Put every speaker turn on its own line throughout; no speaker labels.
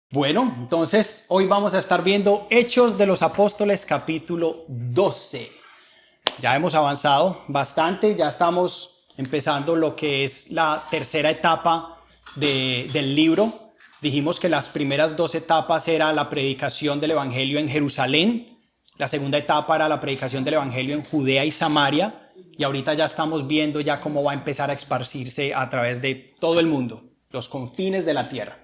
Bueno, entonces hoy vamos a estar viendo Hechos de los Apóstoles capítulo 12. Ya hemos avanzado bastante, ya estamos empezando lo que es la tercera etapa del libro. Dijimos que las primeras dos etapas era la predicación del Evangelio en Jerusalén, la segunda etapa era la predicación del Evangelio en Judea y Samaria, y ahorita ya estamos viendo ya cómo va a empezar a esparcirse a través de todo el mundo, los confines de la tierra.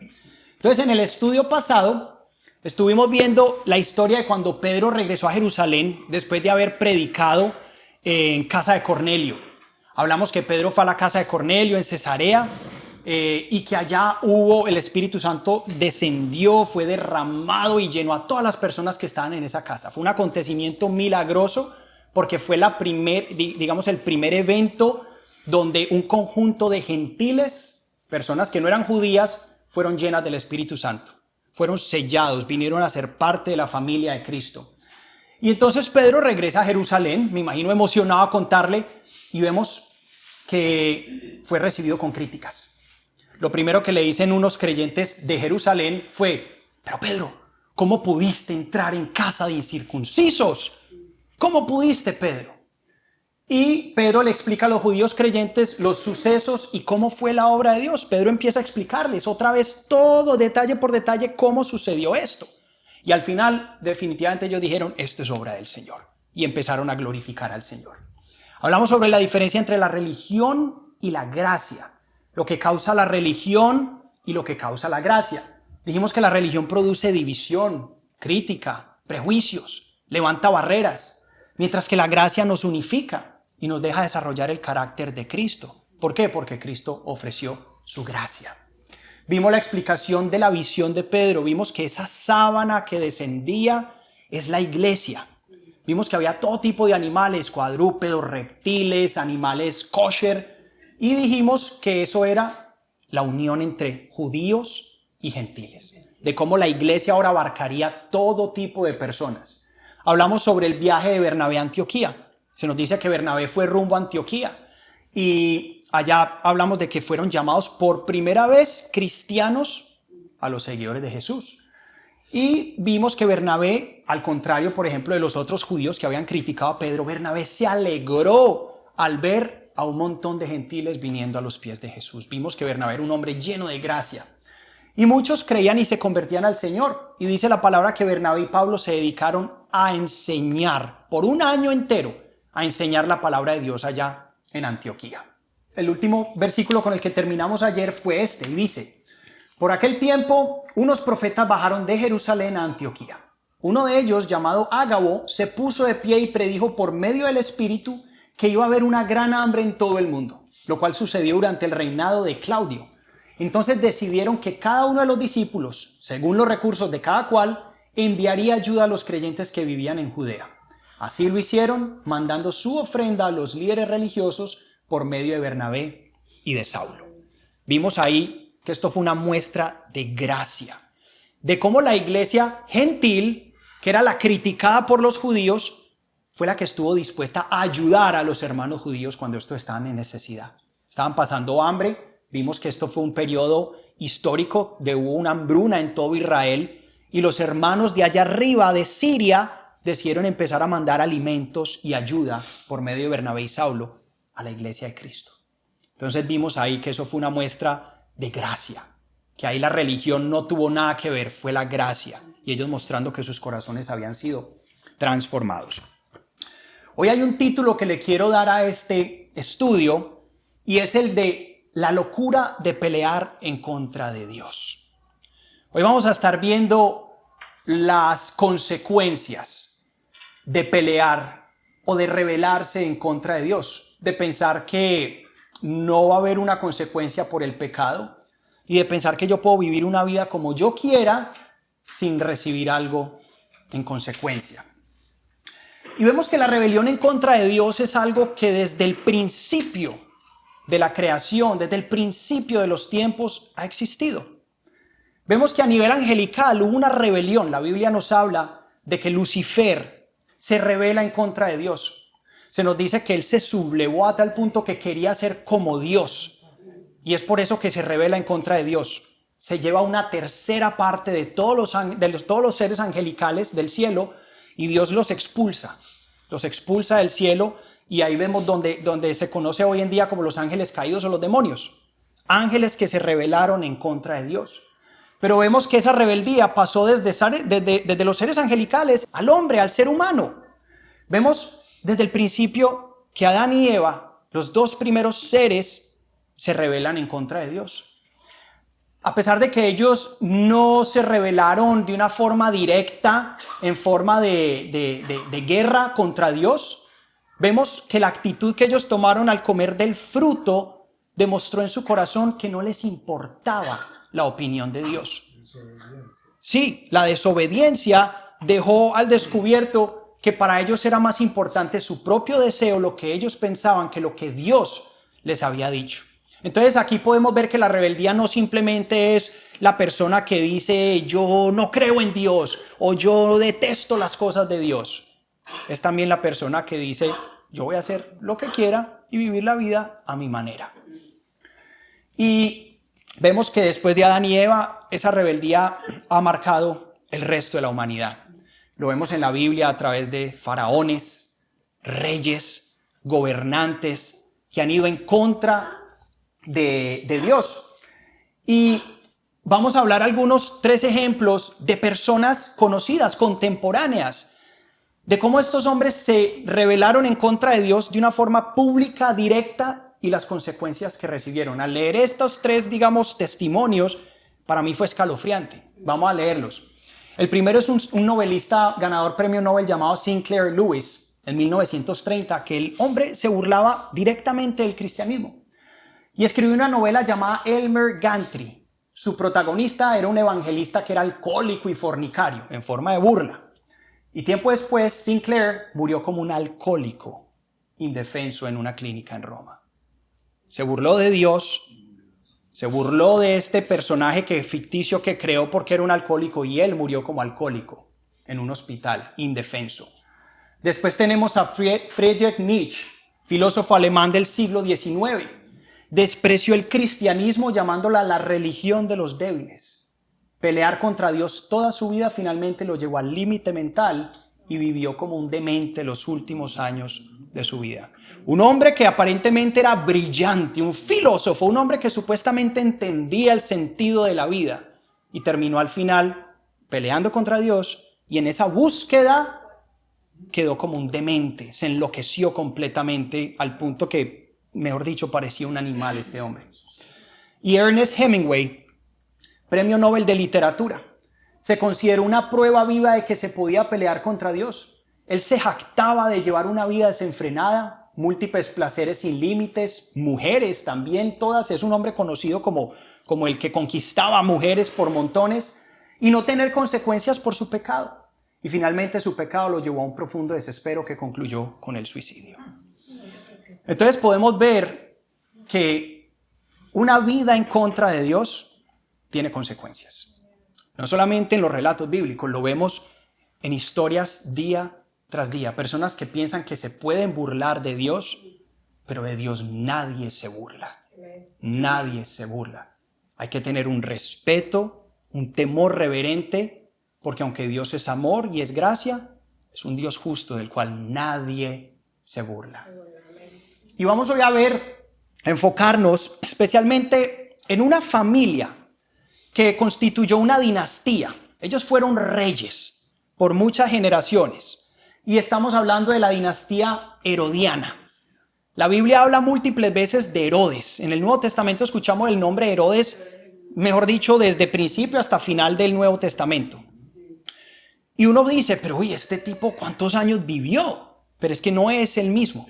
Entonces, en el estudio pasado estuvimos viendo la historia de cuando Pedro regresó a Jerusalén después de haber predicado en casa de Cornelio. Hablamos que Pedro fue a la casa de Cornelio en Cesarea y que allá el Espíritu Santo descendió, fue derramado y llenó a todas las personas que estaban en esa casa. Fue un acontecimiento milagroso porque fue el primer evento donde un conjunto de gentiles, personas que no eran judías, fueron llenas del Espíritu Santo, fueron sellados, vinieron a ser parte de la familia de Cristo. Y entonces Pedro regresa a Jerusalén, me imagino emocionado a contarle, y vemos que fue recibido con críticas. Lo primero que le dicen unos creyentes de Jerusalén fue: pero Pedro, ¿cómo pudiste entrar en casa de incircuncisos? ¿Cómo pudiste, Pedro? Y Pedro le explica a los judíos creyentes los sucesos y cómo fue la obra de Dios. Pedro empieza a explicarles otra vez todo, detalle por detalle, cómo sucedió esto. Y al final, definitivamente ellos dijeron: esto es obra del Señor. Y empezaron a glorificar al Señor. Hablamos sobre la diferencia entre la religión y la gracia. Lo que causa la religión y lo que causa la gracia. Dijimos que la religión produce división, crítica, prejuicios, levanta barreras, mientras que la gracia nos unifica y nos deja desarrollar el carácter de Cristo. ¿Por qué? Porque Cristo ofreció su gracia. Vimos la explicación de la visión de Pedro. Vimos que esa sábana que descendía es la iglesia. Vimos que había todo tipo de animales, cuadrúpedos, reptiles, animales kosher. Y dijimos que eso era la unión entre judíos y gentiles. De cómo la iglesia ahora abarcaría todo tipo de personas. Hablamos sobre el viaje de Bernabé a Antioquía. Se nos dice que Bernabé fue rumbo a Antioquía y allá hablamos de que fueron llamados por primera vez cristianos a los seguidores de Jesús. Y vimos que Bernabé, al contrario, por ejemplo, de los otros judíos que habían criticado a Pedro, Bernabé se alegró al ver a un montón de gentiles viniendo a los pies de Jesús. Vimos que Bernabé era un hombre lleno de gracia. Y muchos creían y se convertían al Señor. Y dice la palabra que Bernabé y Pablo se dedicaron a enseñar por un año entero, a enseñar la palabra de Dios allá en Antioquía. El último versículo con el que terminamos ayer fue este, y dice: por aquel tiempo unos profetas bajaron de Jerusalén a Antioquía. Uno de ellos, llamado Ágabo, se puso de pie y predijo por medio del Espíritu que iba a haber una gran hambre en todo el mundo, lo cual sucedió durante el reinado de Claudio. Entonces decidieron que cada uno de los discípulos, según los recursos de cada cual, enviaría ayuda a los creyentes que vivían en Judea. Así lo hicieron, mandando su ofrenda a los líderes religiosos por medio de Bernabé y de Saulo. Vimos ahí que esto fue una muestra de gracia, de cómo la iglesia gentil, que era la criticada por los judíos, fue la que estuvo dispuesta a ayudar a los hermanos judíos cuando estos estaban en necesidad. Estaban pasando hambre. Vimos que esto fue un periodo histórico de hubo una hambruna en todo Israel y los hermanos de allá arriba de Siria decidieron empezar a mandar alimentos y ayuda por medio de Bernabé y Saulo a la iglesia de Cristo. Entonces vimos ahí que eso fue una muestra de gracia, que ahí la religión no tuvo nada que ver, fue la gracia, y ellos mostrando que sus corazones habían sido transformados. Hoy hay un título que le quiero dar a este estudio y es el de la locura de pelear en contra de Dios. Hoy vamos a estar viendo las consecuencias de pelear o de rebelarse en contra de Dios, de pensar que no va a haber una consecuencia por el pecado y de pensar que yo puedo vivir una vida como yo quiera sin recibir algo en consecuencia. Y vemos que la rebelión en contra de Dios es algo que desde el principio de la creación, desde el principio de los tiempos ha existido. Vemos que a nivel angelical hubo una rebelión. La Biblia nos habla de que Lucifer se rebela en contra de Dios. Se nos dice que él se sublevó a tal punto que quería ser como Dios. Y es por eso que se rebela en contra de Dios. se lleva una tercera parte de todos los seres angelicales del cielo y Dios los expulsa del cielo, y ahí vemos donde se conoce hoy en día como los ángeles caídos o los demonios, ángeles que se rebelaron en contra de Dios. Pero vemos que esa rebeldía pasó desde los seres angelicales al hombre, al ser humano. Vemos desde el principio que Adán y Eva, los dos primeros seres, se rebelan en contra de Dios. A pesar de que ellos no se rebelaron de una forma directa, en forma de guerra contra Dios, vemos que la actitud que ellos tomaron al comer del fruto demostró en su corazón que no les importaba la opinión de Dios. Sí, la desobediencia dejó al descubierto que para ellos era más importante su propio deseo, lo que ellos pensaban, que lo que Dios les había dicho. Entonces aquí podemos ver que la rebeldía no simplemente es la persona que dice yo no creo en Dios o yo detesto las cosas de Dios. Es también la persona que dice yo voy a hacer lo que quiera y vivir la vida a mi manera. Y vemos que después de Adán y Eva, esa rebeldía ha marcado el resto de la humanidad. Lo vemos en la Biblia a través de faraones, reyes, gobernantes que han ido en contra de Dios. Y vamos a hablar tres ejemplos de personas conocidas, contemporáneas, de cómo estos hombres se rebelaron en contra de Dios de una forma pública, directa, y las consecuencias que recibieron. Al leer estos tres, testimonios, para mí fue escalofriante. Vamos a leerlos. El primero es un novelista ganador premio Nobel llamado Sinclair Lewis, en 1930, que el hombre se burlaba directamente del cristianismo. Y escribió una novela llamada Elmer Gantry. Su protagonista era un evangelista que era alcohólico y fornicario, en forma de burla. Y tiempo después, Sinclair murió como un alcohólico indefenso en una clínica en Roma. Se burló de Dios, se burló de este personaje ficticio que creó porque era un alcohólico, y él murió como alcohólico en un hospital, indefenso. Después tenemos a Friedrich Nietzsche, filósofo alemán del siglo XIX. Despreció el cristianismo llamándola la religión de los débiles. Pelear contra Dios toda su vida finalmente lo llevó al límite mental y vivió como un demente los últimos años de su vida. Un hombre que aparentemente era brillante, un filósofo, un hombre que supuestamente entendía el sentido de la vida, y terminó al final peleando contra Dios, y en esa búsqueda quedó como un demente, se enloqueció completamente al punto que, mejor dicho, parecía un animal este hombre. Y Ernest Hemingway, premio Nobel de Literatura, se consideró una prueba viva de que se podía pelear contra Dios. Él se jactaba de llevar una vida desenfrenada, múltiples placeres sin límites, mujeres también, todas. Es un hombre conocido como el que conquistaba mujeres por montones, y no tener consecuencias por su pecado. Y finalmente su pecado lo llevó a un profundo desespero que concluyó con el suicidio. Entonces podemos ver que una vida en contra de Dios tiene consecuencias. No solamente en los relatos bíblicos, lo vemos en historias día tras día. Personas que piensan que se pueden burlar de Dios, pero de Dios nadie se burla. Nadie se burla. Hay que tener un respeto, un temor reverente, porque aunque Dios es amor y es gracia, es un Dios justo del cual nadie se burla. Y vamos hoy a enfocarnos especialmente en una familia que constituyó una dinastía. Ellos fueron reyes por muchas generaciones. Y estamos hablando de la dinastía herodiana. La Biblia habla múltiples veces de Herodes. En el Nuevo Testamento escuchamos el nombre de Herodes, mejor dicho, desde principio hasta final del Nuevo Testamento. Y uno dice, pero oye, este tipo ¿cuántos años vivió? Pero es que no es el mismo.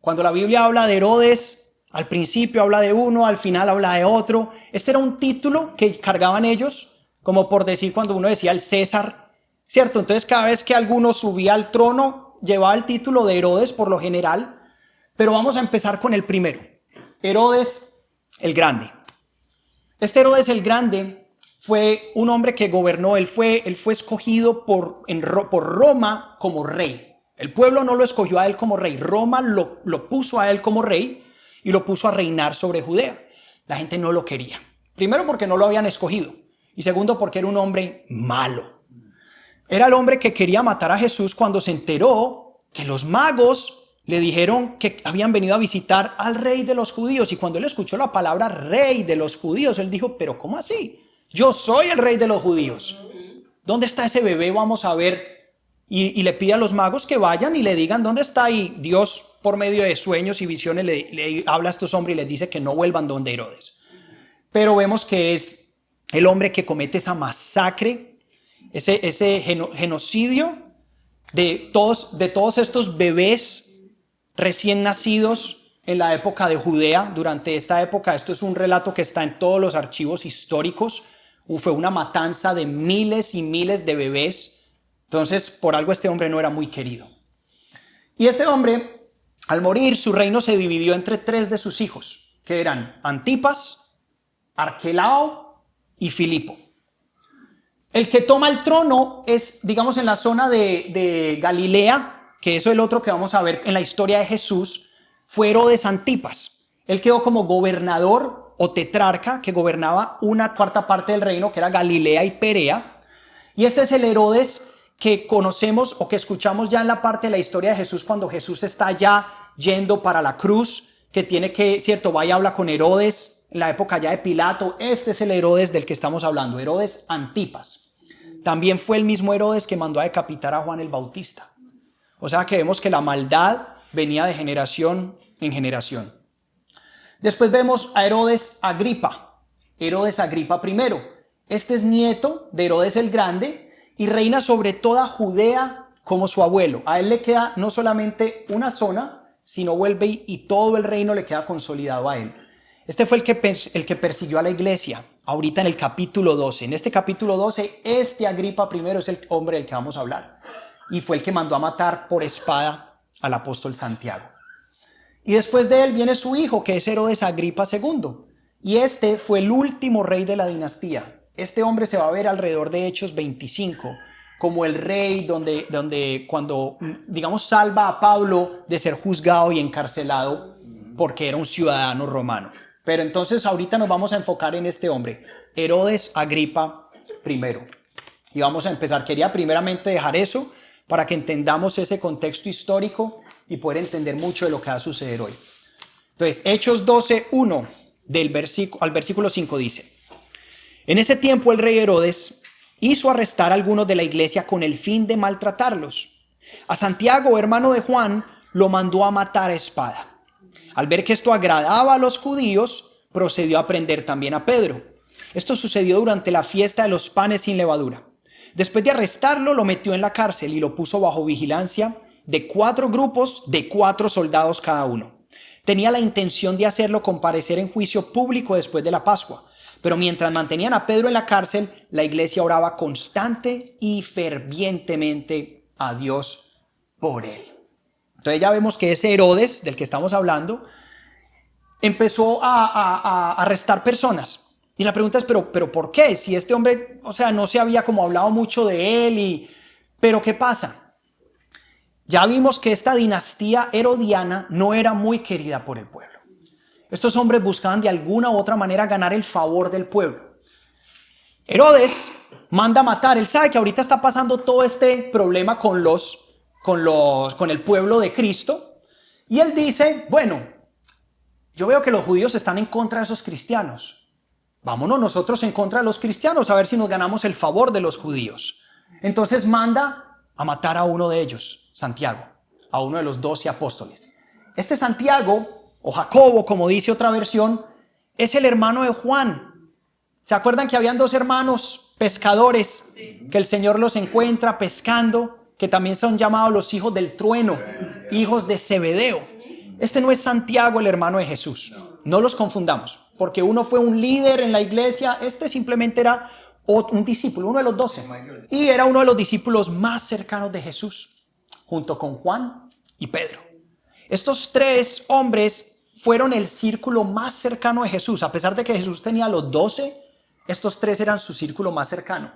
Cuando la Biblia habla de Herodes, al principio habla de uno, al final habla de otro. Este era un título que cargaban ellos, como por decir cuando uno decía el César, ¿cierto? Entonces cada vez que alguno subía al trono, llevaba el título de Herodes por lo general. Pero vamos a empezar con el primero, Herodes el Grande. Este Herodes el Grande fue un hombre que gobernó, él fue escogido por Roma como rey. El pueblo no lo escogió a él como rey, Roma lo puso a él como rey y lo puso a reinar sobre Judea. La gente no lo quería Primero porque no lo habían escogido y segundo porque era un hombre malo. Era el hombre que quería matar a Jesús cuando se enteró que los magos le dijeron que habían venido a visitar al rey de los judíos. Y cuando él escuchó la palabra rey de los judíos, él dijo, pero ¿cómo así? Yo soy el rey de los judíos. ¿Dónde está ese bebé? Vamos a ver. Y le pide a los magos que vayan y le digan dónde está. Y Dios, por medio de sueños y visiones, le habla a estos hombres y les dice que no vuelvan donde Herodes. Pero vemos que es el hombre que comete esa masacre, ese genocidio de todos estos bebés recién nacidos en la época de Judea. Durante esta época, esto es un relato que está en todos los archivos históricos. Fue una matanza de miles y miles de bebés. Entonces, por algo este hombre no era muy querido. Y este hombre, al morir, su reino se dividió entre 3 de sus hijos, que eran Antipas, Arquelao y Filipo. El que toma el trono es, digamos, en la zona de Galilea, que eso es el otro que vamos a ver en la historia de Jesús, fue Herodes Antipas. Él quedó como gobernador o tetrarca, que gobernaba una cuarta parte del reino, que era Galilea y Perea. Y este es el Herodes que conocemos o que escuchamos ya en la parte de la historia de Jesús, cuando Jesús está ya yendo para la cruz, que tiene que, cierto, va y habla con Herodes, en la época ya de Pilato. Este es el Herodes del que estamos hablando, Herodes Antipas. También fue el mismo Herodes que mandó a decapitar a Juan el Bautista. O sea que vemos que la maldad venía de generación en generación. Después vemos a Herodes Agripa I. Este es nieto de Herodes el Grande, y reina sobre toda Judea como su abuelo. A él le queda no solamente una zona, sino vuelve y todo el reino le queda consolidado a él. Este fue el que persiguió a la iglesia, ahorita en el capítulo 12. En este capítulo 12, Agripa I es el hombre del que vamos a hablar. Y fue el que mandó a matar por espada al apóstol Santiago. Y después de él viene su hijo, que es Herodes Agripa II. Y este fue el último rey de la dinastía. Este hombre se va a ver alrededor de Hechos 25 como el rey donde cuando, digamos, salva a Pablo de ser juzgado y encarcelado porque era un ciudadano romano. Pero entonces ahorita nos vamos a enfocar en este hombre, Herodes Agripa I. Y vamos a empezar. Quería primeramente dejar eso para que entendamos ese contexto histórico y poder entender mucho de lo que va a suceder hoy. Entonces, Hechos 12:1 al versículo 5 dice: En ese tiempo el rey Herodes hizo arrestar a algunos de la iglesia con el fin de maltratarlos. A Santiago, hermano de Juan, lo mandó a matar a espada. Al ver que esto agradaba a los judíos, procedió a prender también a Pedro. Esto sucedió durante la fiesta de los panes sin levadura. Después de arrestarlo, lo metió en la cárcel y lo puso bajo vigilancia de 4 grupos de 4 soldados cada uno. Tenía la intención de hacerlo comparecer en juicio público después de la Pascua. Pero mientras mantenían a Pedro en la cárcel, la iglesia oraba constante y fervientemente a Dios por él. Entonces ya vemos que ese Herodes del que estamos hablando empezó a arrestar personas. Y la pregunta es, ¿pero por qué? Si este hombre, no se había como hablado mucho de él. ¿Pero qué pasa? Ya vimos que esta dinastía herodiana no era muy querida por el pueblo. Estos hombres buscaban de alguna u otra manera ganar el favor del pueblo. Herodes manda a matar. Él sabe que ahorita está pasando todo este problema con el pueblo de Cristo. Y él dice, bueno, yo veo que los judíos están en contra de esos cristianos. Vámonos nosotros en contra de los cristianos a ver si nos ganamos el favor de los judíos. Entonces manda a matar a uno de ellos, Santiago, a uno de los 12 apóstoles. Este Santiago, o Jacobo, como dice otra versión, es el hermano de Juan. ¿Se acuerdan que habían 2 hermanos pescadores que el Señor los encuentra pescando, que también son llamados los hijos del trueno, hijos de Zebedeo? Este no es Santiago, el hermano de Jesús. No los confundamos, porque uno fue un líder en la iglesia, este simplemente era un discípulo, uno de los 12. Y era uno de los discípulos más cercanos de Jesús, junto con Juan y Pedro. Estos 3 hombres fueron el círculo más cercano de Jesús. A pesar de que Jesús tenía los 12, estos 3 eran su círculo más cercano.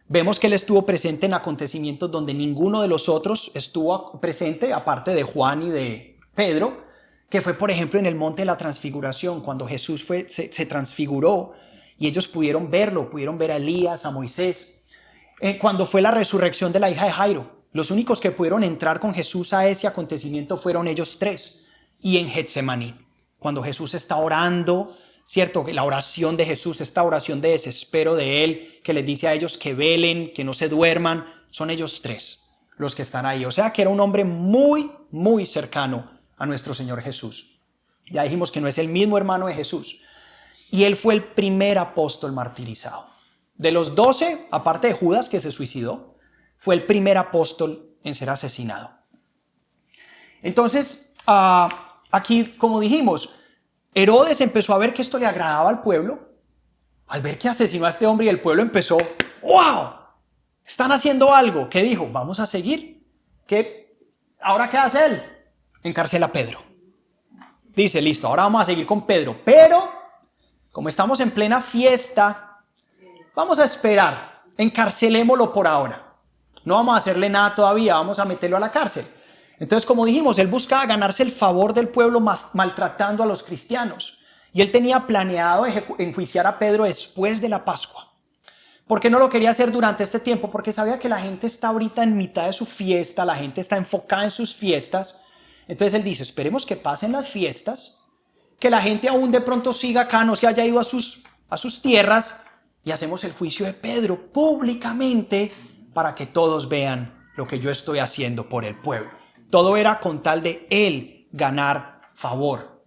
Vemos que él estuvo presente en acontecimientos donde ninguno de los otros estuvo presente, aparte de Juan y de Pedro, que fue, por ejemplo, en el monte de la transfiguración, cuando Jesús se transfiguró y ellos pudieron verlo, pudieron ver a Elías, a Moisés. Cuando fue la resurrección de la hija de Jairo, los únicos que pudieron entrar con Jesús a ese acontecimiento fueron ellos tres. Y en Getsemaní, cuando Jesús está orando, ¿cierto? La oración de Jesús, esta oración de desespero de Él, que les dice a ellos que velen, que no se duerman, son ellos tres los que están ahí. O sea que era un hombre muy, muy cercano a nuestro Señor Jesús. Ya dijimos que no es el mismo hermano de Jesús. Y él fue el primer apóstol martirizado. De los 12, aparte de Judas, que se suicidó, fue el primer apóstol en ser asesinado. Entonces, aquí, como dijimos, Herodes empezó a ver que esto le agradaba al pueblo. Al ver que asesinó a este hombre y el pueblo empezó, ¡wow! Están haciendo algo. ¿Qué dijo? Vamos a seguir. ¿Ahora qué hace él? Encarcela a Pedro. Dice, listo, ahora vamos a seguir con Pedro. Pero, como estamos en plena fiesta, vamos a esperar. Encarcelémoslo por ahora. No vamos a hacerle nada todavía, vamos a meterlo a la cárcel. Entonces, como dijimos, él buscaba ganarse el favor del pueblo maltratando a los cristianos. Y él tenía planeado enjuiciar a Pedro después de la Pascua. ¿Por qué no lo quería hacer durante este tiempo? Porque sabía que la gente está ahorita en mitad de su fiesta, la gente está enfocada en sus fiestas. Entonces él dice, esperemos que pasen las fiestas, que la gente aún de pronto siga acá, no se haya ido a sus tierras, y hacemos el juicio de Pedro públicamente para que todos vean lo que yo estoy haciendo por el pueblo. Todo era con tal de él ganar favor.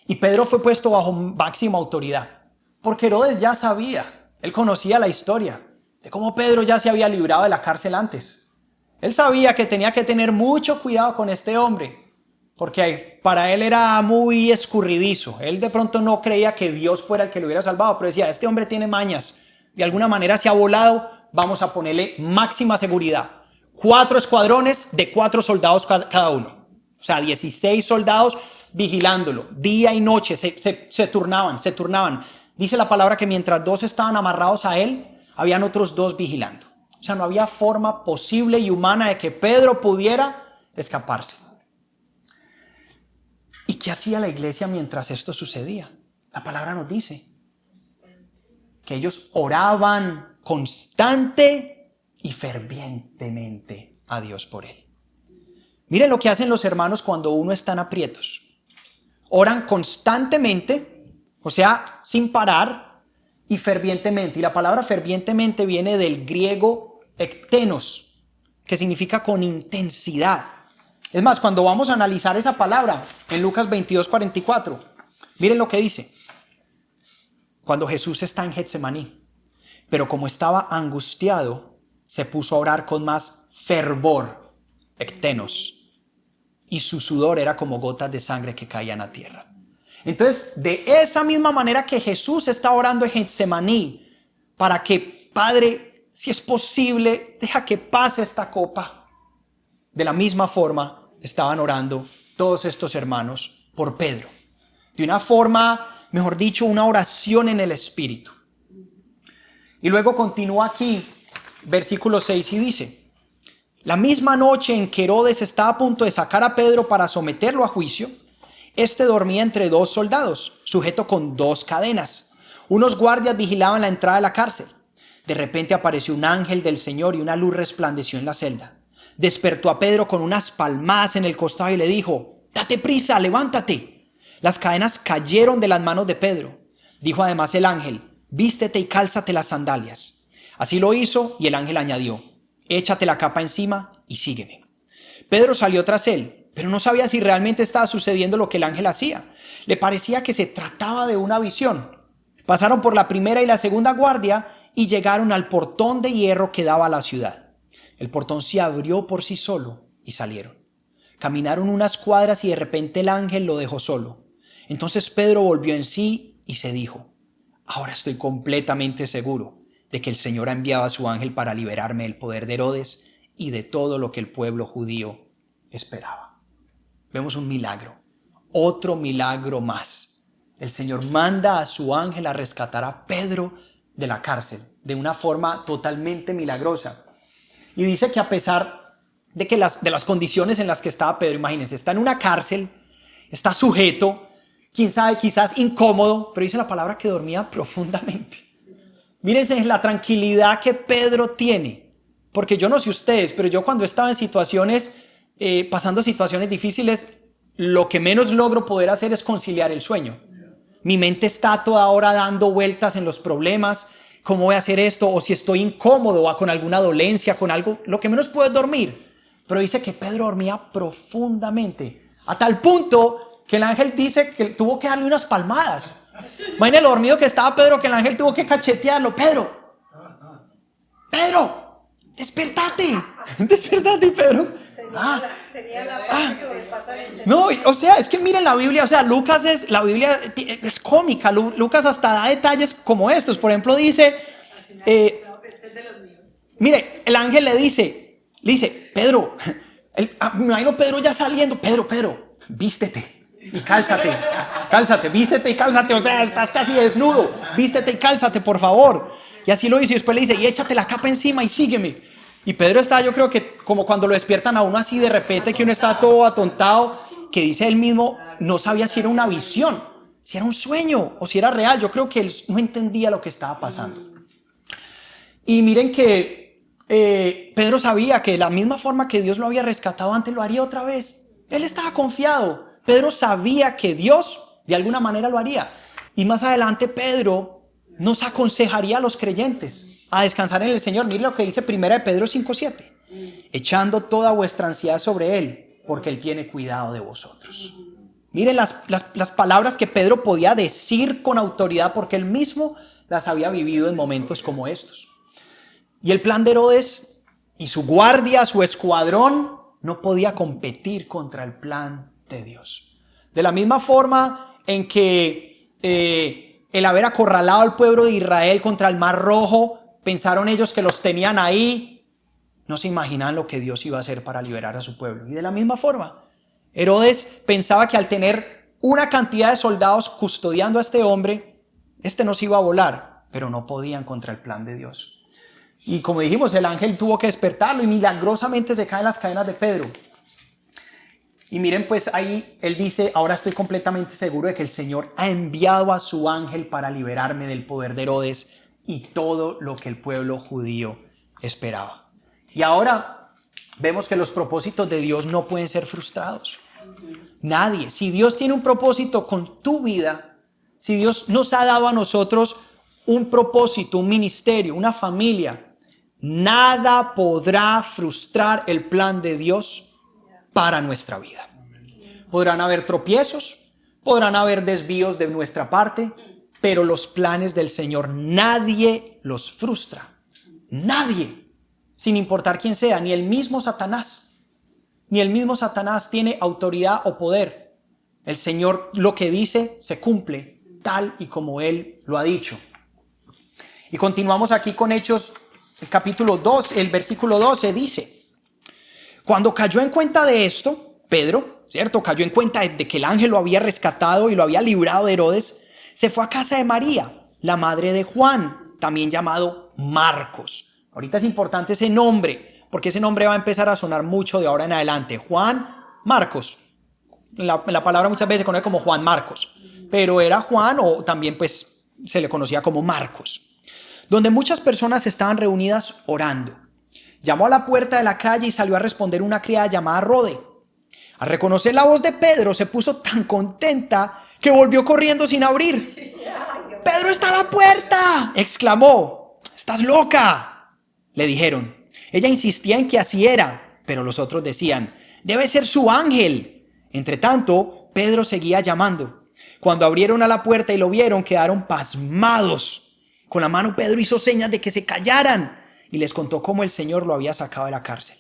Y Pedro fue puesto bajo máxima autoridad, porque Herodes ya sabía. Él conocía la historia de cómo Pedro ya se había librado de la cárcel antes. Él sabía que tenía que tener mucho cuidado con este hombre, porque para él era muy escurridizo. Él de pronto no creía que Dios fuera el que lo hubiera salvado, pero decía, este hombre tiene mañas, de alguna manera se ha volado, vamos a ponerle máxima seguridad. 4 escuadrones de 4 soldados cada uno. O sea, 16 soldados vigilándolo, día y noche, se turnaban. Dice la palabra que mientras 2 estaban amarrados a él, habían otros 2 vigilando. O sea, no había forma posible y humana de que Pedro pudiera escaparse. ¿Y qué hacía la iglesia mientras esto sucedía? La palabra nos dice que ellos oraban constante y fervientemente a Dios por él. Miren lo que hacen los hermanos cuando uno está en aprietos. Oran constantemente, o sea, sin parar y fervientemente. Y la palabra fervientemente viene del griego ektenos, que significa con intensidad. Es más, cuando vamos a analizar esa palabra en Lucas 22:44, miren lo que dice. Cuando Jesús está en Getsemaní, pero como estaba angustiado, se puso a orar con más fervor, ektenos, y su sudor era como gotas de sangre que caían a tierra. Entonces, de esa misma manera que Jesús está orando en Getsemaní, para que, Padre, si es posible, deja que pase esta copa. De la misma forma, estaban orando todos estos hermanos por Pedro. De una forma, mejor dicho, una oración en el Espíritu. Y luego continúa aquí, versículo 6, y dice, la misma noche en que Herodes estaba a punto de sacar a Pedro para someterlo a juicio, este dormía entre 2 soldados, sujeto con 2 cadenas. Unos guardias vigilaban la entrada de la cárcel. De repente apareció un ángel del Señor y una luz resplandeció en la celda. Despertó a Pedro con unas palmadas en el costado y le dijo, date prisa, levántate. Las cadenas cayeron de las manos de Pedro. Dijo además el ángel, vístete y cálzate las sandalias. Así lo hizo y el ángel añadió, échate la capa encima y sígueme. Pedro salió tras él, pero no sabía si realmente estaba sucediendo lo que el ángel hacía. Le parecía que se trataba de una visión. Pasaron por la primera y la segunda guardia y llegaron al portón de hierro que daba a la ciudad. El portón se abrió por sí solo y salieron. Caminaron unas cuadras y de repente el ángel lo dejó solo. Entonces Pedro volvió en sí y se dijo, ahora estoy completamente seguro de que el Señor ha enviado a su ángel para liberarme del poder de Herodes y de todo lo que el pueblo judío esperaba. Vemos un milagro, otro milagro más. El Señor manda a su ángel a rescatar a Pedro de la cárcel de una forma totalmente milagrosa. Y dice que a pesar de que de las condiciones en las que estaba Pedro, imagínense, está en una cárcel, está sujeto, quién sabe, quizás incómodo, pero dice la palabra que dormía profundamente. Mírense la tranquilidad que Pedro tiene, porque yo no sé ustedes, pero yo cuando estaba en situaciones, pasando situaciones difíciles, lo que menos logro poder hacer es conciliar el sueño. Mi mente está toda hora dando vueltas en los problemas, cómo voy a hacer esto, o si estoy incómodo o con alguna dolencia, con algo, lo que menos puedo es dormir. Pero dice que Pedro dormía profundamente, a tal punto que el ángel dice que tuvo que darle unas palmadas. Imagínense lo dormido que estaba Pedro, que el ángel tuvo que cachetearlo. Pedro, despertate, despertate, Pedro. No, o sea, es que miren la Biblia, o sea, la Biblia es cómica. Lucas hasta da detalles como estos. Por ejemplo, dice, mire, el ángel le dice, Pedro, me imagino Pedro ya saliendo, Pedro, vístete y cálzate, vístete y cálzate, o sea, estás casi desnudo, vístete y cálzate, por favor. Y así lo dice, y después le dice, y échate la capa encima y sígueme. Y Pedro está, yo creo que como cuando lo despiertan a uno así de repente, que uno está todo atontado, que dice él mismo, no sabía si era una visión, si era un sueño o si era real. Yo creo que él no entendía lo que estaba pasando. Y miren que Pedro sabía que de la misma forma que Dios lo había rescatado antes, lo haría otra vez. Él estaba confiado. Pedro sabía que Dios de alguna manera lo haría. Y más adelante Pedro nos aconsejaría a los creyentes a descansar en el Señor. Miren lo que dice 1 de Pedro 5:7. Echando toda vuestra ansiedad sobre Él, porque Él tiene cuidado de vosotros. Miren las palabras que Pedro podía decir con autoridad, porque él mismo las había vivido en momentos como estos. Y el plan de Herodes y su guardia, su escuadrón, no podía competir contra el plan de Dios. De la misma forma en que el haber acorralado al pueblo de Israel contra el Mar Rojo, pensaron ellos que los tenían ahí, no se imaginaban lo que Dios iba a hacer para liberar a su pueblo. Y de la misma forma, Herodes pensaba que al tener una cantidad de soldados custodiando a este hombre, este no se iba a volar, pero no podían contra el plan de Dios. Y como dijimos, el ángel tuvo que despertarlo y milagrosamente se caen las cadenas de Pedro. Y miren, pues ahí él dice, ahora estoy completamente seguro de que el Señor ha enviado a su ángel para liberarme del poder de Herodes y todo lo que el pueblo judío esperaba. Y ahora vemos que los propósitos de Dios no pueden ser frustrados. Nadie. Si Dios tiene un propósito con tu vida, si Dios nos ha dado a nosotros un propósito, un ministerio, una familia, nada podrá frustrar el plan de Dios para nuestra vida. Podrán haber tropiezos, podrán haber desvíos de nuestra parte, pero los planes del Señor nadie los frustra. Nadie, sin importar quién sea, ni el mismo Satanás. Ni el mismo Satanás tiene autoridad o poder. El Señor lo que dice se cumple tal y como Él lo ha dicho. Y continuamos aquí con Hechos, el capítulo 2, el versículo 12 dice: cuando cayó en cuenta de esto, Pedro, ¿cierto? Cayó en cuenta de que el ángel lo había rescatado y lo había librado de Herodes, se fue a casa de María, la madre de Juan, también llamado Marcos. Ahorita es importante ese nombre, porque ese nombre va a empezar a sonar mucho de ahora en adelante. Juan Marcos. La palabra muchas veces se conoce como Juan Marcos, pero era Juan o también pues se le conocía como Marcos, donde muchas personas estaban reunidas orando. Llamó a la puerta de la calle y salió a responder una criada llamada Rode. Al reconocer la voz de Pedro, se puso tan contenta que volvió corriendo sin abrir. ¡Pedro está a la puerta!, exclamó. «¿Estás loca?», le dijeron. Ella insistía en que así era, pero los otros decían: «Debe ser su ángel». Entre tanto, Pedro seguía llamando. Cuando abrieron a la puerta y lo vieron, quedaron pasmados. Con la mano Pedro hizo señas de que se callaran y les contó cómo el Señor lo había sacado de la cárcel.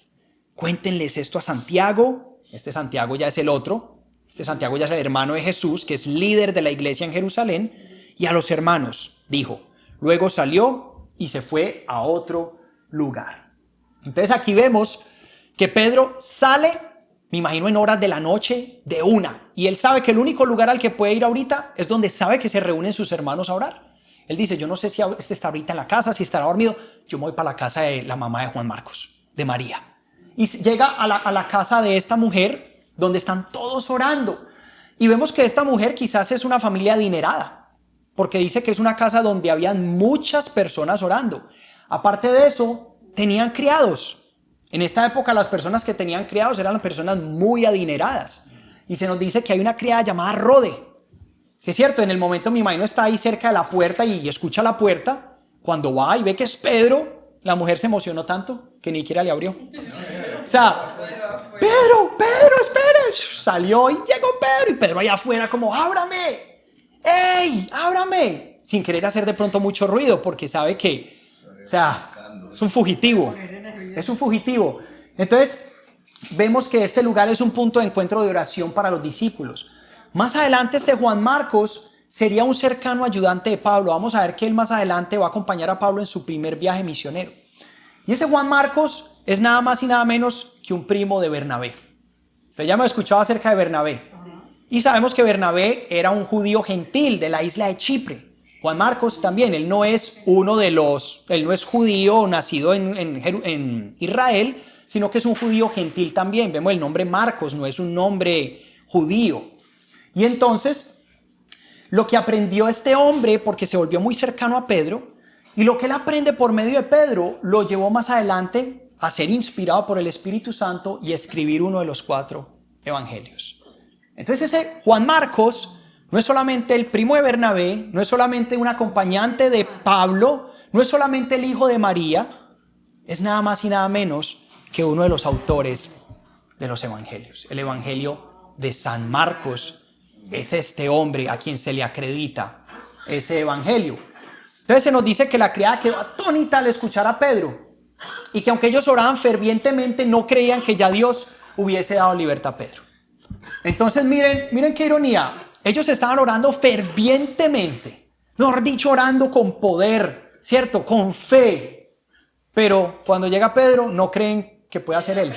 «Cuéntenles esto a Santiago». Este Santiago ya es el otro. Este Santiago ya es el hermano de Jesús, que es líder de la iglesia en Jerusalén. «Y a los hermanos», dijo. Luego salió y se fue a otro lugar. Entonces aquí vemos que Pedro sale, me imagino en horas de la noche, de una. Y él sabe que el único lugar al que puede ir ahorita es donde sabe que se reúnen sus hermanos a orar. Él dice: yo no sé si este está ahorita en la casa, si estará dormido. Yo me voy para la casa de la mamá de Juan Marcos, de María. Y llega a la casa de esta mujer donde están todos orando. Y vemos que esta mujer quizás es una familia adinerada, porque dice que es una casa donde habían muchas personas orando. Aparte de eso, tenían criados. En esta época las personas que tenían criados eran las personas muy adineradas. Y se nos dice que hay una criada llamada Rode, que es cierto, en el momento mi imagino está ahí cerca de la puerta y escucha la puerta. Cuando va y ve que es Pedro, la mujer se emocionó tanto que ni siquiera le abrió. O sea, Pedro, espere. Salió y llegó Pedro. Y Pedro allá afuera como, ábrame. ¡Ey, ábrame! Sin querer hacer de pronto mucho ruido porque sabe que, o sea, es un fugitivo. Es un fugitivo. Entonces, vemos que este lugar es un punto de encuentro de oración para los discípulos. Más adelante este Juan Marcos sería un cercano ayudante de Pablo. Vamos a ver que él más adelante va a acompañar a Pablo en su primer viaje misionero. Y ese Juan Marcos es nada más y nada menos que un primo de Bernabé. Usted ya me ha escuchado acerca de Bernabé. Y sabemos que Bernabé era un judío gentil de la isla de Chipre. Juan Marcos también, él no es judío nacido en Israel, sino que es un judío gentil también. Vemos el nombre Marcos, no es un nombre judío. Y entonces, lo que aprendió este hombre, porque se volvió muy cercano a Pedro, y lo que él aprende por medio de Pedro, lo llevó más adelante a ser inspirado por el Espíritu Santo y escribir uno de los 4 evangelios. Entonces ese Juan Marcos no es solamente el primo de Bernabé, no es solamente un acompañante de Pablo, no es solamente el hijo de María, es nada más y nada menos que uno de los autores de los evangelios. El evangelio de San Marcos es este hombre a quien se le acredita ese evangelio. Entonces se nos dice que la criada quedó atónita al escuchar a Pedro y que aunque ellos oraban fervientemente no creían que ya Dios hubiese dado libertad a Pedro. Entonces miren qué ironía, ellos estaban orando fervientemente, mejor dicho, orando con poder, ¿cierto? Con fe, pero cuando llega Pedro no creen que pueda ser él.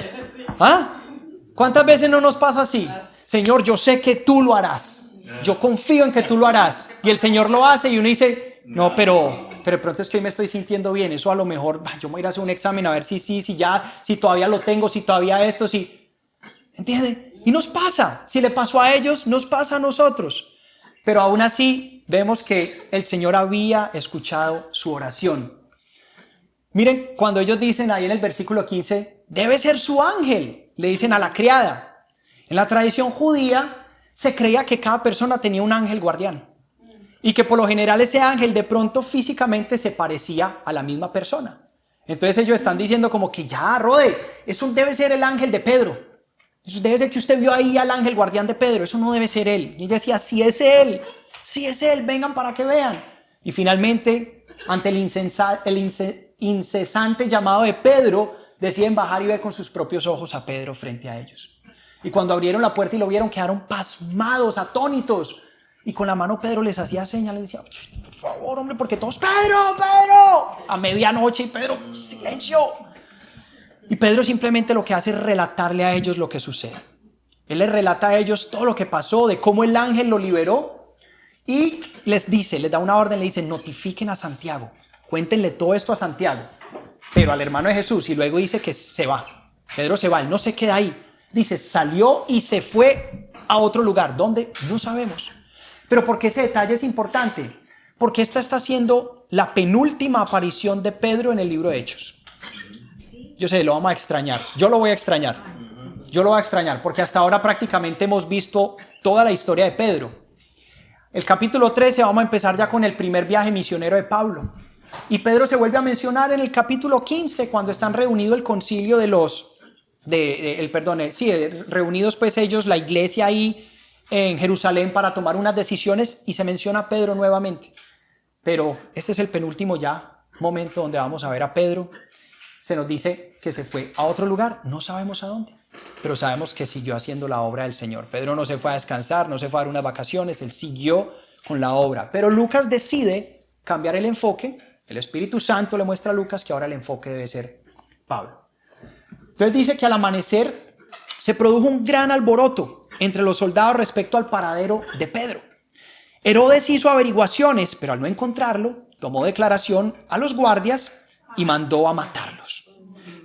¿Ah? ¿Cuántas veces no nos pasa así? Señor, yo sé que tú lo harás. Yo confío en que tú lo harás. Y el Señor lo hace y uno dice, no, pero de pronto es que hoy me estoy sintiendo bien. Eso a lo mejor, yo me voy a ir a hacer un examen a ver si todavía lo tengo, si todavía esto, si... ¿Entienden? Y nos pasa. Si le pasó a ellos, nos pasa a nosotros. Pero aún así, vemos que el Señor había escuchado su oración. Miren, cuando ellos dicen ahí en el versículo 15, debe ser su ángel, le dicen a la criada. En la tradición judía se creía que cada persona tenía un ángel guardián y que por lo general ese ángel de pronto físicamente se parecía a la misma persona. Entonces ellos están diciendo como que ya, Rode, eso debe ser el ángel de Pedro. Eso debe ser que usted vio ahí al ángel guardián de Pedro, eso no debe ser él. Y ella decía, sí es él, vengan para que vean. Y finalmente, ante el incesante llamado de Pedro, deciden bajar y ver con sus propios ojos a Pedro frente a ellos. Y cuando abrieron la puerta y lo vieron, quedaron pasmados, atónitos. Y con la mano Pedro les hacía señas, les decía, por favor, hombre, porque todos, Pedro, a medianoche, y Pedro, silencio. Y Pedro simplemente lo que hace es relatarle a ellos lo que sucede. Él les relata a ellos todo lo que pasó, de cómo el ángel lo liberó. Y les da una orden, le dice, notifiquen a Santiago, cuéntenle todo esto a Santiago, pero al hermano de Jesús. Y luego dice que se va. Pedro se va, él no se queda ahí. Dice, salió y se fue a otro lugar. ¿Dónde? No sabemos. Pero ¿por qué ese detalle es importante? Porque esta está siendo la penúltima aparición de Pedro en el libro de Hechos. Yo sé, lo vamos a extrañar. Yo lo voy a extrañar. Porque hasta ahora prácticamente hemos visto toda la historia de Pedro. El capítulo 13 vamos a empezar ya con el primer viaje misionero de Pablo. Y Pedro se vuelve a mencionar en el capítulo 15 cuando están reunidos el concilio reunidos pues ellos, la iglesia ahí en Jerusalén para tomar unas decisiones y se menciona a Pedro nuevamente. Pero este es el penúltimo ya momento donde vamos a ver a Pedro. Se nos dice que se fue a otro lugar, no sabemos a dónde, pero sabemos que siguió haciendo la obra del Señor. Pedro no se fue a descansar, no se fue a dar unas vacaciones, él siguió con la obra. Pero Lucas decide cambiar el enfoque, el Espíritu Santo le muestra a Lucas que ahora el enfoque debe ser Pablo. Entonces dice que al amanecer se produjo un gran alboroto entre los soldados respecto al paradero de Pedro. Herodes hizo averiguaciones, pero al no encontrarlo, tomó declaración a los guardias y mandó a matarlos.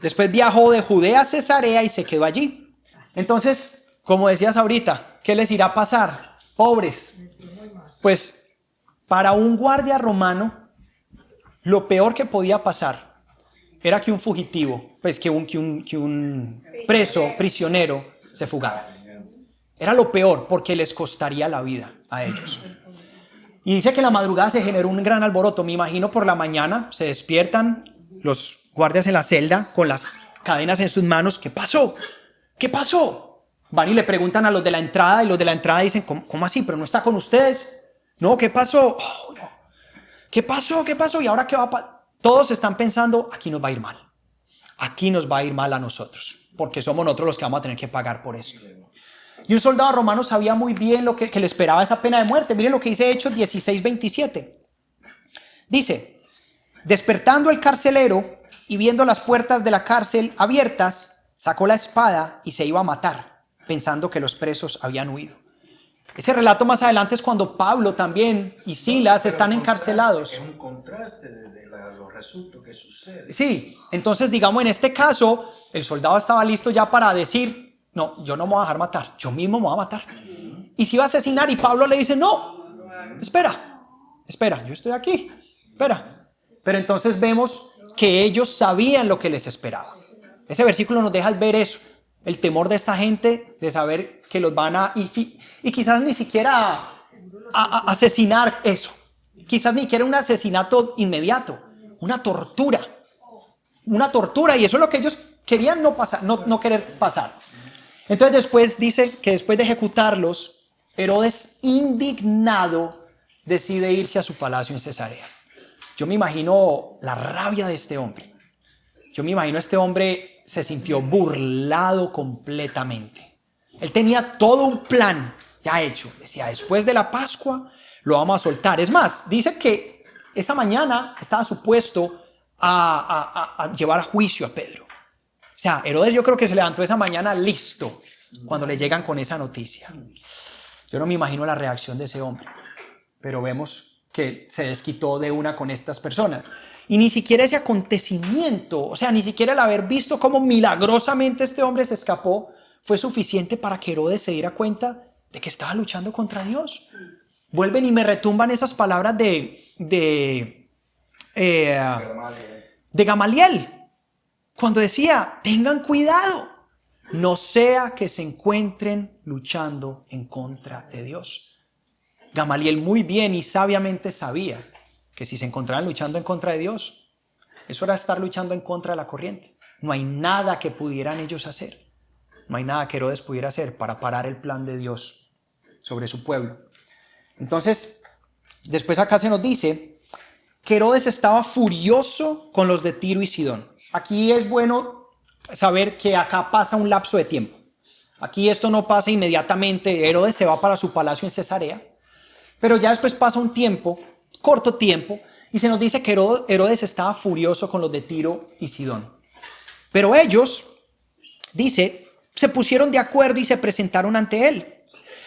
Después viajó de Judea a Cesarea y se quedó allí. Entonces, Como decías ahorita, ¿qué les irá a pasar? Pobres. Pues para un guardia romano, lo peor que podía pasar era que un fugitivo, pues que un prisionero se fugara. Era lo peor porque les costaría la vida a ellos. Y dice que en la madrugada se generó un gran alboroto. Me imagino por la mañana se despiertan los guardias en la celda con las cadenas en sus manos. ¿Qué pasó? ¿Qué pasó? Van y le preguntan a los de la entrada y los de la entrada dicen, ¿cómo así? ¿Pero no está con ustedes? No, ¿qué pasó? Oh, no. ¿Qué pasó? ¿Qué pasó? ¿Y ahora qué va a pasar? Todos están pensando, aquí nos va a ir mal. Aquí nos va a ir mal a nosotros, porque somos nosotros los que vamos a tener que pagar por esto. Y un soldado romano sabía muy bien lo que le esperaba esa pena de muerte. Miren lo que dice Hechos 16:27. Dice, despertando el carcelero y viendo las puertas de la cárcel abiertas, sacó la espada y se iba a matar, pensando que los presos habían huido. Ese relato más adelante es cuando Pablo también y Silas están encarcelados.
Es un contraste de los resultados que suceden.
Sí, entonces digamos en este caso, el soldado estaba listo ya para decir, no, yo no me voy a dejar matar, yo mismo me voy a matar. Y se iba a asesinar y Pablo le dice, no, espera, yo estoy aquí, espera. Pero entonces vemos que ellos sabían lo que les esperaba. Ese versículo nos deja ver eso, el temor de esta gente de saber que los van a, y quizás ni siquiera a asesinar eso, quizás ni siquiera un asesinato inmediato, una tortura, y eso es lo que ellos querían no querer pasar. Entonces después dice que después de ejecutarlos, Herodes, indignado, decide irse a su palacio en Cesarea. Yo me imagino la rabia de este hombre. Yo me imagino este hombre se sintió burlado completamente. Él tenía todo un plan ya hecho. Decía, después de la Pascua lo vamos a soltar. Es más, dice que esa mañana estaba supuesto a llevar a juicio a Pedro. O sea, Herodes yo creo que se levantó esa mañana listo cuando le llegan con esa noticia. Yo no me imagino la reacción de ese hombre, pero vemos que se desquitó de una con estas personas. Y ni siquiera ese acontecimiento, o sea, ni siquiera el haber visto cómo milagrosamente este hombre se escapó, fue suficiente para que Herodes se diera cuenta de que estaba luchando contra Dios. Vuelven y me retumban esas palabras de Gamaliel. Cuando decía, tengan cuidado, no sea que se encuentren luchando en contra de Dios. Gamaliel muy bien y sabiamente sabía que si se encontraban luchando en contra de Dios, eso era estar luchando en contra de la corriente. No hay nada que pudieran ellos hacer. No hay nada que Herodes pudiera hacer para parar el plan de Dios sobre su pueblo. Entonces, después acá se nos dice que Herodes estaba furioso con los de Tiro y Sidón. Aquí es bueno saber que acá pasa un lapso de tiempo. Aquí esto no pasa inmediatamente. Herodes se va para su palacio en Cesarea, pero ya después pasa un tiempo, corto tiempo, y se nos dice que Herodes estaba furioso con los de Tiro y Sidón. Pero ellos, dice, se pusieron de acuerdo y se presentaron ante él,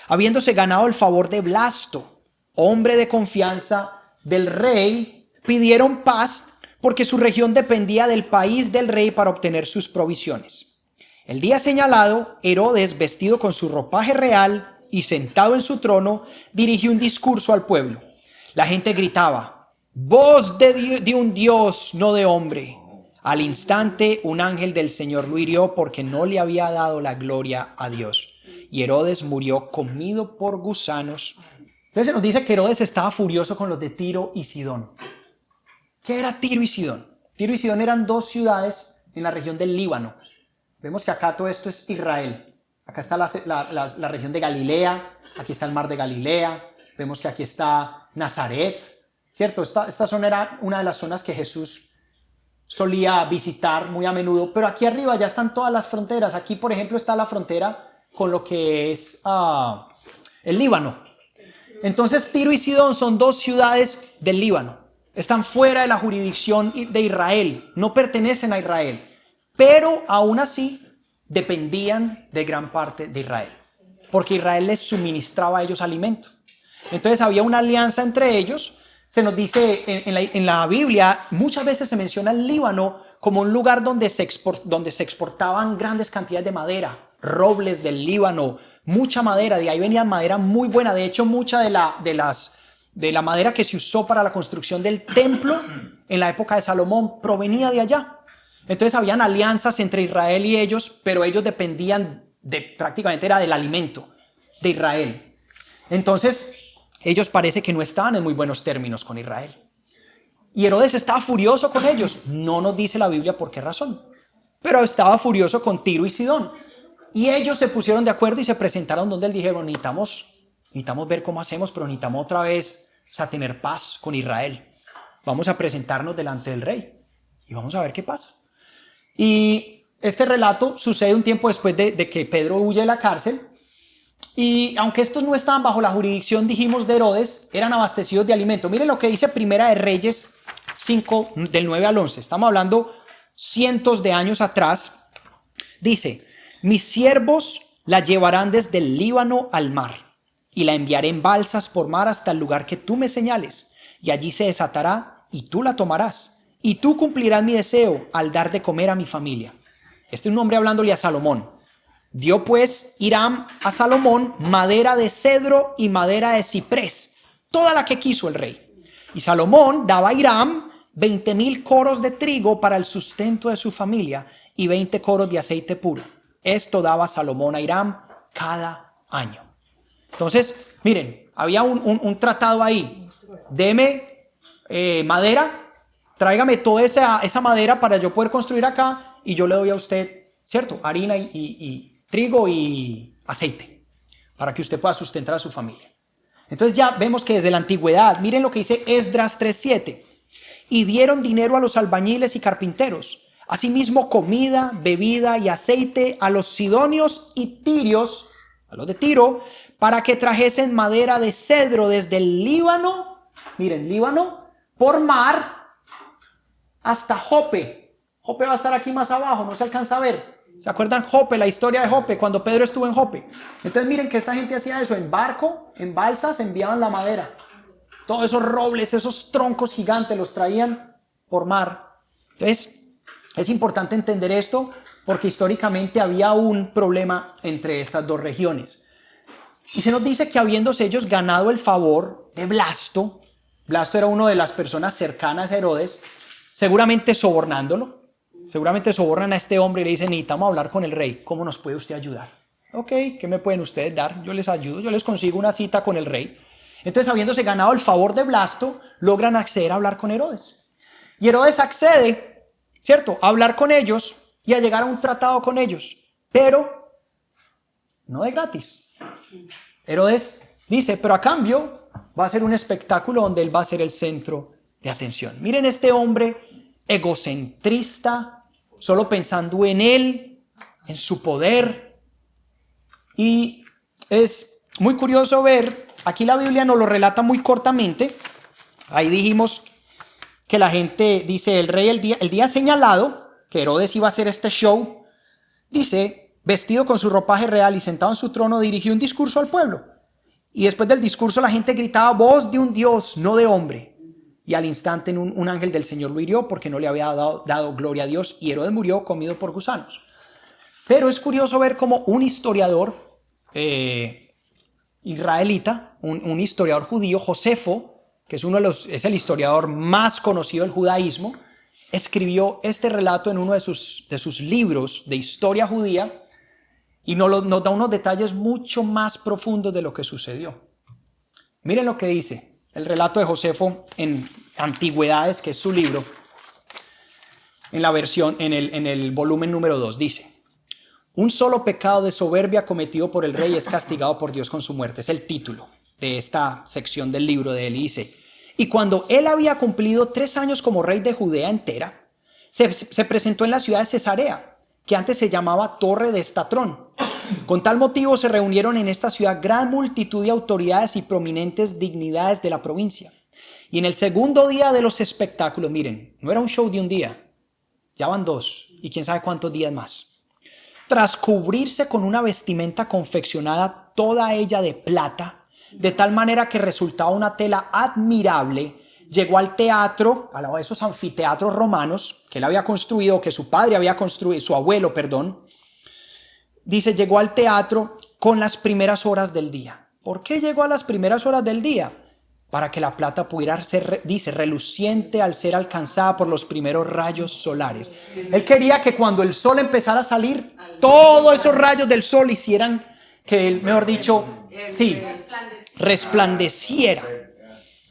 habiéndose ganado el favor de Blasto, hombre de confianza del rey, pidieron paz porque su región dependía del país del rey para obtener sus provisiones. El día señalado, Herodes, vestido con su ropaje real y sentado en su trono, dirigió un discurso al pueblo. La gente gritaba, voz de un Dios, no de hombre. Al instante, un ángel del Señor lo hirió porque no le había dado la gloria a Dios. Y Herodes murió comido por gusanos. Entonces se nos dice que Herodes estaba furioso con los de Tiro y Sidón. ¿Qué era Tiro y Sidón? Tiro y Sidón eran dos ciudades en la región del Líbano. Vemos que acá todo esto es Israel. Acá está la región de Galilea, aquí está el mar de Galilea, vemos que aquí está Nazaret, ¿cierto? Esta zona era una de las zonas que Jesús solía visitar muy a menudo, pero aquí arriba ya están todas las fronteras. Aquí, por ejemplo, está la frontera con lo que es el Líbano. Entonces, Tiro y Sidón son dos ciudades del Líbano. Están fuera de la jurisdicción de Israel, no pertenecen a Israel, pero aún así dependían de gran parte de Israel, porque Israel les suministraba a ellos alimento. Entonces había una alianza entre ellos. Se nos dice en la Biblia, muchas veces se menciona el Líbano como un lugar donde se exportaban grandes cantidades de madera robles del Líbano, mucha madera, de ahí venía madera muy buena. De hecho, mucha de la madera que se usó para la construcción del templo en la época de Salomón provenía de allá. Entonces habían alianzas entre Israel y ellos, pero ellos dependían prácticamente era del alimento de Israel. Entonces ellos parece que no estaban en muy buenos términos con Israel. Y Herodes estaba furioso con ellos. No nos dice la Biblia por qué razón, pero estaba furioso con Tiro y Sidón. Y ellos se pusieron de acuerdo y se presentaron donde él dijeron, necesitamos ver cómo hacemos, pero necesitamos otra vez, tener paz con Israel. Vamos a presentarnos delante del rey y vamos a ver qué pasa. Y este relato sucede un tiempo después de que Pedro huye de la cárcel. Y aunque estos no estaban bajo la jurisdicción, dijimos, de Herodes, eran abastecidos de alimento. Miren lo que dice Primera de Reyes 5, del 9 al 11. Estamos hablando cientos de años atrás. Dice, mis siervos la llevarán desde el Líbano al mar, y la enviaré en balsas por mar hasta el lugar que tú me señales, y allí se desatará, y tú la tomarás, y tú cumplirás mi deseo al dar de comer a mi familia. Este es un hombre hablándole a Salomón. Dio pues Hiram a Salomón madera de cedro y madera de ciprés, toda la que quiso el rey. Y Salomón daba a Hiram 20,000 coros de trigo para el sustento de su familia y 20 coros de aceite puro. Esto daba Salomón a Hiram cada año. Entonces, miren, había un tratado ahí. Deme madera, tráigame toda esa madera para yo poder construir acá y yo le doy a usted, ¿cierto? Harina y trigo y aceite para que usted pueda sustentar a su familia. Entonces ya vemos que desde la antigüedad, miren lo que dice Esdras 3:7. Y dieron dinero a los albañiles y carpinteros, asimismo comida, bebida y aceite a los sidonios y tirios, a los de Tiro, para que trajesen madera de cedro desde el Líbano, miren, Líbano, por mar hasta Jope. Jope va a estar aquí más abajo, no se alcanza a ver. ¿Se acuerdan Jope, la historia de Jope, cuando Pedro estuvo en Jope? Entonces miren que esta gente hacía eso, en barco, en balsas, enviaban la madera. Todos esos robles, esos troncos gigantes los traían por mar. Entonces es importante entender esto porque históricamente había un problema entre estas dos regiones. Y se nos dice que habiéndose ellos ganado el favor de Blasto, Blasto era una de las personas cercanas a Herodes, seguramente sobornándolo. Seguramente sobornan a este hombre y le dicen, necesitamos hablar con el rey. ¿Cómo nos puede usted ayudar? Ok, ¿qué me pueden ustedes dar? Yo les ayudo, yo les consigo una cita con el rey. Entonces, habiéndose ganado el favor de Blasto, logran acceder a hablar con Herodes. Y Herodes accede, ¿cierto?, a hablar con ellos y a llegar a un tratado con ellos. Pero no de gratis. Herodes dice, pero a cambio va a ser un espectáculo donde él va a ser el centro de atención. Miren este hombre egocentrista, solo pensando en él, en su poder. Y es muy curioso ver, aquí la Biblia nos lo relata muy cortamente. Ahí dijimos que la gente, dice el rey el día señalado, que Herodes iba a hacer este show, dice, vestido con su ropaje real y sentado en su trono, dirigió un discurso al pueblo. Y después del discurso la gente gritaba, voz de un Dios, no de hombre. Y al instante un ángel del Señor lo hirió porque no le había dado gloria a Dios y Herodes murió comido por gusanos. Pero es curioso ver cómo un historiador israelita, un historiador judío, Josefo, que es el historiador más conocido del judaísmo, escribió este relato en uno de sus libros de historia judía y nos da unos detalles mucho más profundos de lo que sucedió. Miren lo que dice el relato de Josefo en Antigüedades, que es su libro, en la versión, en el volumen número 2, dice: un solo pecado de soberbia cometido por el rey es castigado por Dios con su muerte. Es el título de esta sección del libro de él. Dice: y cuando él había cumplido 3 años como rey de Judea entera, se presentó en la ciudad de Cesarea, que antes se llamaba Torre de Estatrón. Con tal motivo se reunieron en esta ciudad gran multitud de autoridades y prominentes dignidades de la provincia. Y en el segundo día de los espectáculos, miren, no era un show de un día, ya van 2 y quién sabe cuántos días más. Tras cubrirse con una vestimenta confeccionada toda ella de plata, de tal manera que resultaba una tela admirable, llegó al teatro, a esos anfiteatros romanos que él había construido, que su padre había construido, su abuelo, perdón. dice, llegó al teatro con las primeras horas del día. ¿Por qué llegó a las primeras horas del día? Para que la plata pudiera ser, dice, reluciente al ser alcanzada por los primeros rayos solares. Él quería que cuando el sol empezara a salir, todos esos rayos del sol hicieran que él, mejor dicho, sí, resplandeciera.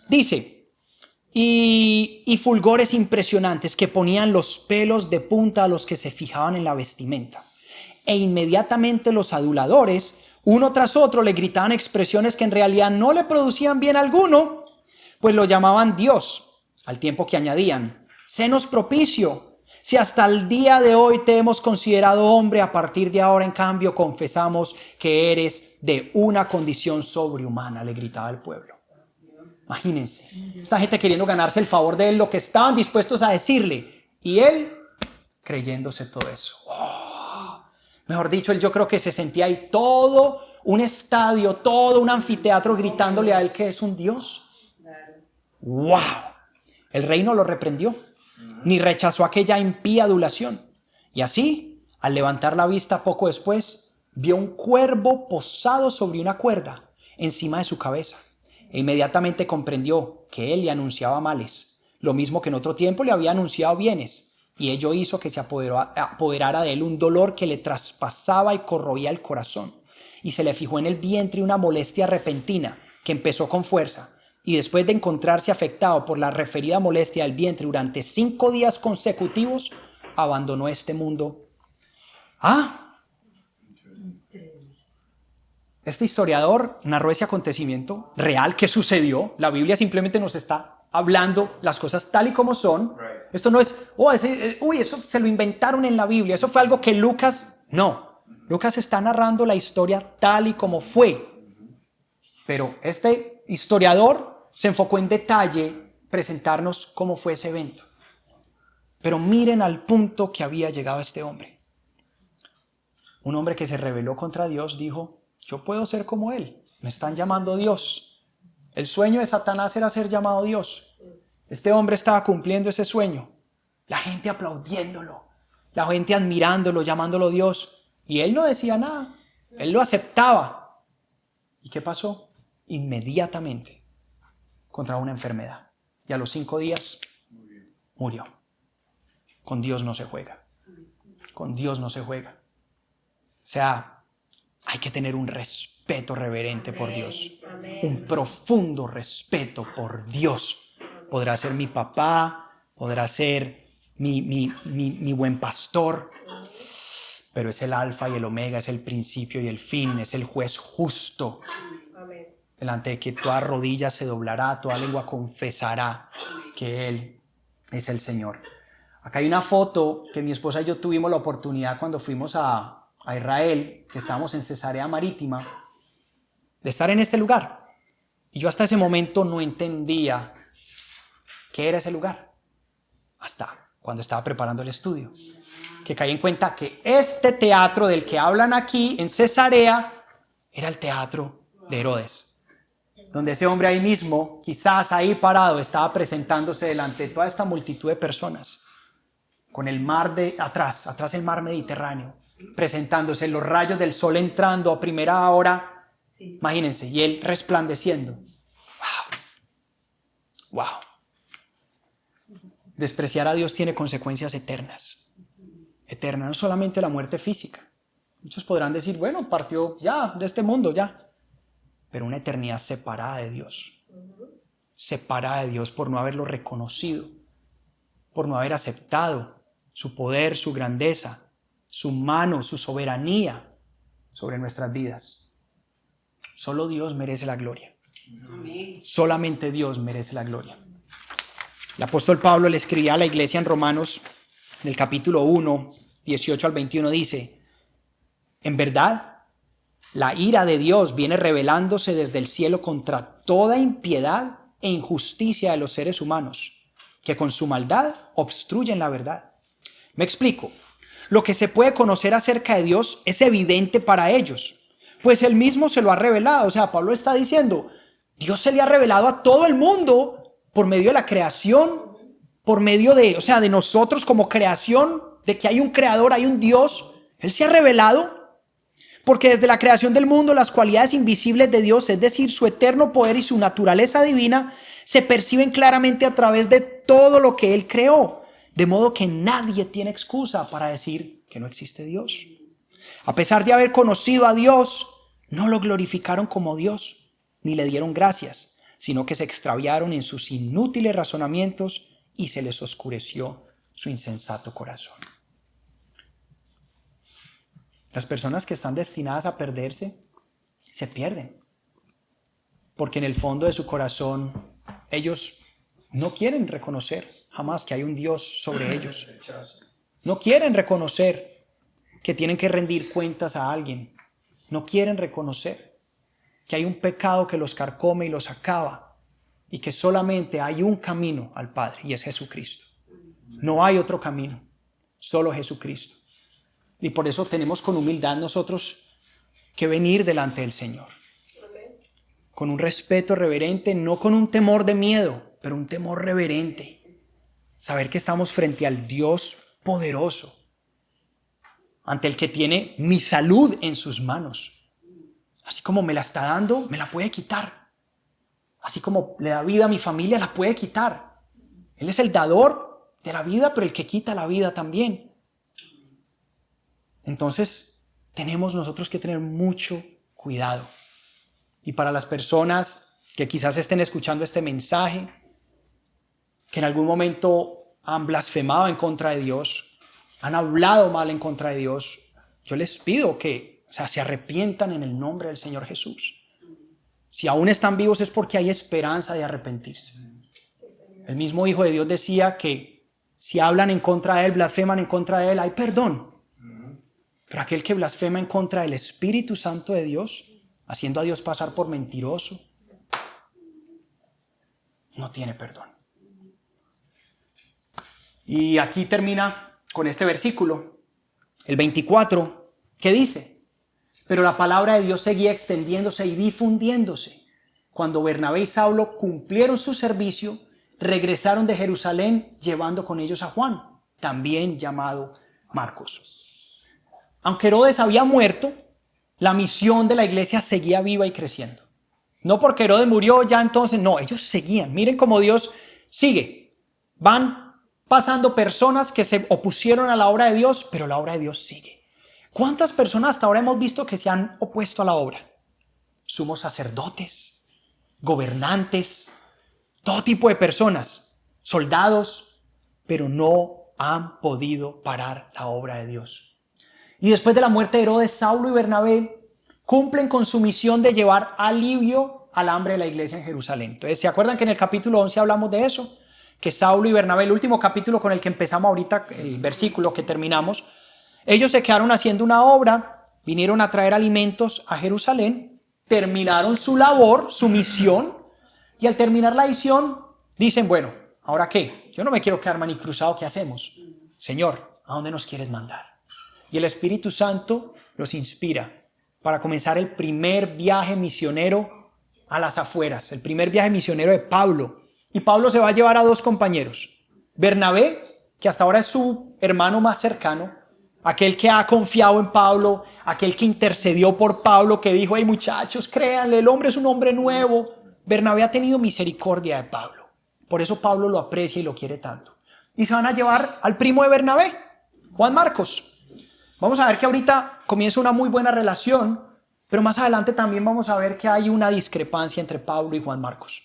Dice, y fulgores impresionantes que ponían los pelos de punta a los que se fijaban en la vestimenta. E inmediatamente los aduladores, uno tras otro, le gritaban expresiones que en realidad no le producían bien alguno, pues lo llamaban Dios, al tiempo que añadían, sénos propicio, si hasta el día de hoy te hemos considerado hombre, a partir de ahora en cambio confesamos que eres de una condición sobrehumana, le gritaba el pueblo. Imagínense, esta gente queriendo ganarse el favor de él, lo que estaban dispuestos a decirle, y él creyéndose todo eso. Mejor dicho, él yo creo que se sentía ahí todo un estadio, todo un anfiteatro gritándole a él que es un Dios. ¡Wow! El rey no lo reprendió, ni rechazó aquella impía adulación. Y así, al levantar la vista poco después, vio un cuervo posado sobre una cuerda encima de su cabeza. E inmediatamente comprendió que él le anunciaba males, lo mismo que en otro tiempo le había anunciado bienes. Y ello hizo que se apoderara de él un dolor que le traspasaba y corroía el corazón. Y se le fijó en el vientre una molestia repentina que empezó con fuerza. Y después de encontrarse afectado por la referida molestia del vientre durante 5 días consecutivos, abandonó este mundo. Este historiador narró ese acontecimiento real que sucedió. La Biblia simplemente nos está hablando las cosas tal y como son. Esto no es, eso se lo inventaron en la Biblia, eso fue algo que Lucas, no. Lucas está narrando la historia tal y como fue. Pero este historiador se enfocó en detalle presentarnos cómo fue ese evento. Pero miren al punto que había llegado este hombre. Un hombre que se rebeló contra Dios dijo, yo puedo ser como él, me están llamando Dios. El sueño de Satanás era ser llamado Dios. Este hombre estaba cumpliendo ese sueño. La gente aplaudiéndolo, la gente admirándolo, llamándolo Dios. Y él no decía nada, él lo aceptaba. ¿Y qué pasó? Inmediatamente contrajo una enfermedad. Y a los 5 días murió. Con Dios no se juega. Con Dios no se juega. O sea, hay que tener un respeto reverente por Dios. Un profundo respeto por Dios. Podrá ser mi papá, podrá ser mi buen pastor, pero es el alfa y el omega, es el principio y el fin, es el juez justo. Delante de que toda rodilla se doblará, toda lengua confesará que Él es el Señor. Acá hay una foto que mi esposa y yo tuvimos la oportunidad cuando fuimos a Israel, que estábamos en Cesarea Marítima, de estar en este lugar. Y yo hasta ese momento no entendía qué era ese lugar, hasta cuando estaba preparando el estudio, que caí en cuenta que este teatro del que hablan aquí en Cesarea era el teatro de Herodes, donde ese hombre ahí mismo, quizás ahí parado, estaba presentándose delante de toda esta multitud de personas, con el mar atrás el mar Mediterráneo, presentándose, los rayos del sol entrando a primera hora, imagínense, y él resplandeciendo. ¡Wow! Despreciar a Dios tiene consecuencias eternas. Eternas, no solamente la muerte física. Muchos podrán decir, bueno, partió ya de este mundo, ya. Pero una eternidad separada de Dios. Separada de Dios por no haberlo reconocido, por no haber aceptado su poder, su grandeza, su mano, su soberanía sobre nuestras vidas. Solo Dios merece la gloria. Amén. Solamente Dios merece la gloria. El apóstol Pablo le escribía a la iglesia en Romanos, en el capítulo 1, 18 al 21, dice, en verdad, la ira de Dios viene revelándose desde el cielo contra toda impiedad e injusticia de los seres humanos, que con su maldad obstruyen la verdad. Me explico. Lo que se puede conocer acerca de Dios es evidente para ellos, pues Él mismo se lo ha revelado. O sea, Pablo está diciendo, Dios se le ha revelado a todo el mundo por medio de la creación, por medio de nosotros como creación, de que hay un creador, hay un Dios. Él se ha revelado. Porque desde la creación del mundo las cualidades invisibles de Dios, es decir, su eterno poder y su naturaleza divina, se perciben claramente a través de todo lo que Él creó. De modo que nadie tiene excusa para decir que no existe Dios. A pesar de haber conocido a Dios, no lo glorificaron como Dios, ni le dieron gracias, sino que se extraviaron en sus inútiles razonamientos y se les oscureció su insensato corazón. Las personas que están destinadas a perderse, se pierden. Porque en el fondo de su corazón, ellos no quieren reconocer jamás que hay un Dios sobre ellos. No quieren reconocer que tienen que rendir cuentas a alguien. No quieren reconocer que hay un pecado que los carcome y los acaba. Y que solamente hay un camino al Padre y es Jesucristo. No hay otro camino, solo Jesucristo. Y por eso tenemos con humildad nosotros que venir delante del Señor. Con un respeto reverente, no con un temor de miedo, pero un temor reverente. Saber que estamos frente al Dios poderoso, ante el que tiene mi salud en sus manos. Así como me la está dando, me la puede quitar. Así como le da vida a mi familia, la puede quitar. Él es el dador de la vida, pero el que quita la vida también. Entonces, tenemos nosotros que tener mucho cuidado. Y para las personas que quizás estén escuchando este mensaje, que en algún momento han blasfemado en contra de Dios, han hablado mal en contra de Dios, yo les pido que se arrepientan en el nombre del Señor Jesús. Si aún están vivos es porque hay esperanza de arrepentirse. El mismo Hijo de Dios decía que si hablan en contra de Él, blasfeman en contra de Él, hay perdón. Pero aquel que blasfema en contra del Espíritu Santo de Dios, haciendo a Dios pasar por mentiroso, no tiene perdón. Y aquí termina con este versículo, el 24, que dice: pero la palabra de Dios seguía extendiéndose y difundiéndose. Cuando Bernabé y Saulo cumplieron su servicio, regresaron de Jerusalén llevando con ellos a Juan, también llamado Marcos. Aunque Herodes había muerto, la misión de la iglesia seguía viva y creciendo. No porque Herodes murió ya entonces, no, ellos seguían. Miren cómo Dios sigue. Van pasando personas que se opusieron a la obra de Dios, pero la obra de Dios sigue. ¿Cuántas personas hasta ahora hemos visto que se han opuesto a la obra? Sumos sacerdotes, gobernantes, todo tipo de personas, soldados, pero no han podido parar la obra de Dios. Y después de la muerte de Herodes, Saulo y Bernabé cumplen con su misión de llevar alivio al hambre de la iglesia en Jerusalén. Entonces, ¿se acuerdan que en el capítulo 11 hablamos de eso? Que Saulo y Bernabé, el último capítulo con el que empezamos ahorita, el versículo que terminamos, ellos se quedaron haciendo una obra, vinieron a traer alimentos a Jerusalén, terminaron su labor, su misión, y al terminar la misión dicen: bueno, ¿ahora qué? Yo no me quiero quedar manicruzado, ¿qué hacemos? Señor, ¿a dónde nos quieres mandar? Y el Espíritu Santo los inspira para comenzar el primer viaje misionero a las afueras, el primer viaje misionero de Pablo. Y Pablo se va a llevar a dos compañeros. Bernabé, que hasta ahora es su hermano más cercano, aquel que ha confiado en Pablo, aquel que intercedió por Pablo, que dijo: hey muchachos, créanle, el hombre es un hombre nuevo. Bernabé ha tenido misericordia de Pablo. Por eso Pablo lo aprecia y lo quiere tanto. Y se van a llevar al primo de Bernabé, Juan Marcos. Vamos a ver que ahorita comienza una muy buena relación, pero más adelante también vamos a ver que hay una discrepancia entre Pablo y Juan Marcos.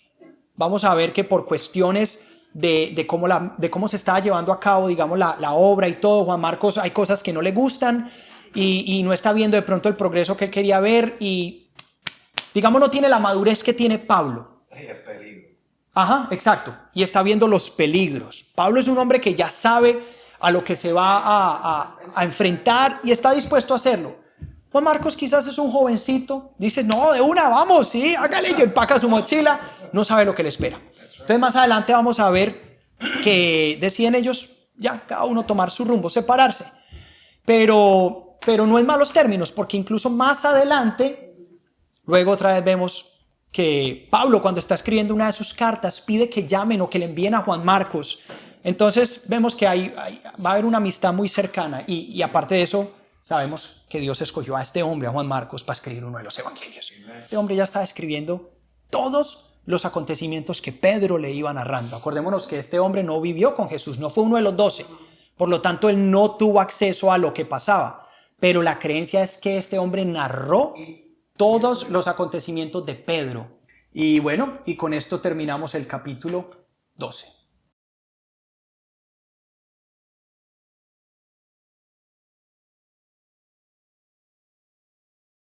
Vamos a ver que por cuestiones de cómo se estaba llevando a cabo, digamos, la obra y todo, Juan Marcos hay cosas que no le gustan y no está viendo de pronto el progreso que él quería ver y, digamos, no tiene la madurez que tiene Pablo.
El peligro.
Ajá, exacto. Y está viendo los peligros. Pablo es un hombre que ya sabe a lo que se va a enfrentar y está dispuesto a hacerlo. Juan Marcos quizás es un jovencito, dice: no, de una, vamos, sí, hágale, y empaca su mochila, no sabe lo que le espera. Entonces más adelante vamos a ver que deciden ellos ya cada uno tomar su rumbo, separarse. Pero no en malos términos, porque incluso más adelante, luego otra vez vemos que Pablo, cuando está escribiendo una de sus cartas, pide que llamen o que le envíen a Juan Marcos. Entonces vemos que va a haber una amistad muy cercana y aparte de eso, sabemos que Dios escogió a este hombre, a Juan Marcos, para escribir uno de los evangelios. Este hombre ya está escribiendo todos los acontecimientos que Pedro le iba narrando. Acordémonos que este hombre no vivió con Jesús, no fue uno de los 12. Por lo tanto, él no tuvo acceso a lo que pasaba. Pero la creencia es que este hombre narró todos los acontecimientos de Pedro. Y bueno, y con esto terminamos el capítulo 12.